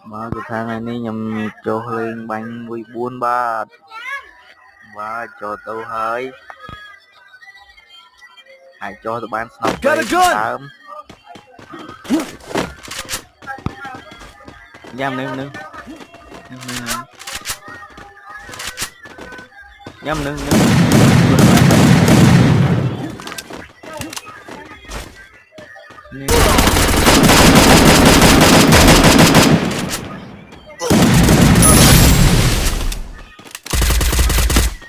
mà cái thằng này ní nhầm cho lên bánh vui buôn ba và cho tôi hơi hãy cho tụi bạn sọc lên sớm nhắm nưng nhắm nưng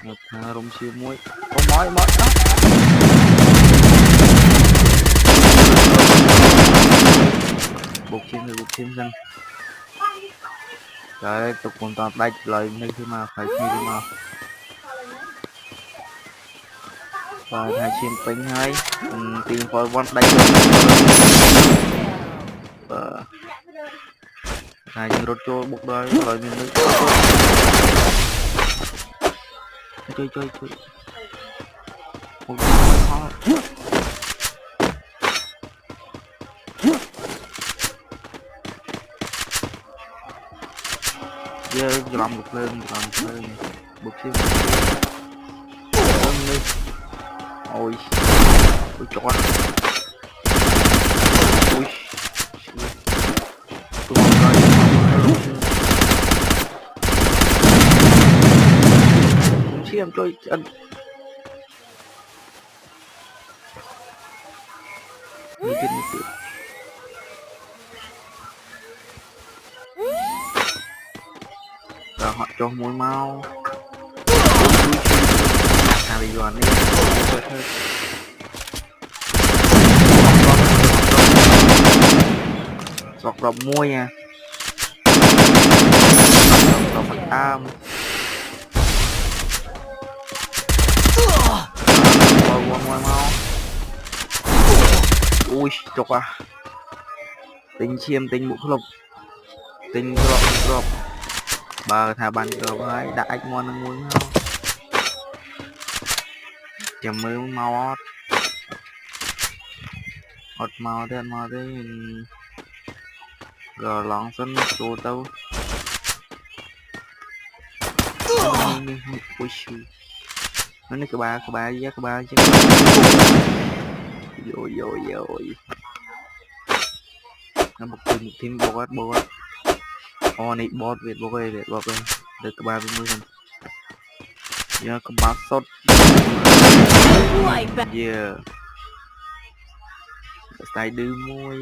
một thằng rung siêu muối có mỏi đó buộc chim dân trời ơi tục còn toàn đây lời nơi khi mà phải khi mà và hai chim tính hay tìm coi con đây và hai chim rốt trôi buộc đây lời mình nước chơi một khó giờ làm một lên buộc chim ôi chó ui tôi em chơi anh rồi họ cho muối mau à bây giờ này sọt rộng muối nha sọt mặt am muối mau ui chọc à tính chiêm tính mũ lục tính drop bà thả bàn cờ với đã anh ngon muốn không chầm mới mau hot mau thế rồi lon sân chua tao ui xì nó cái ba chứ rồi nó một team bot oh này bot Việt bot ơi được cái ba mươi phần giờ có ba sốt yeah tay đưa môi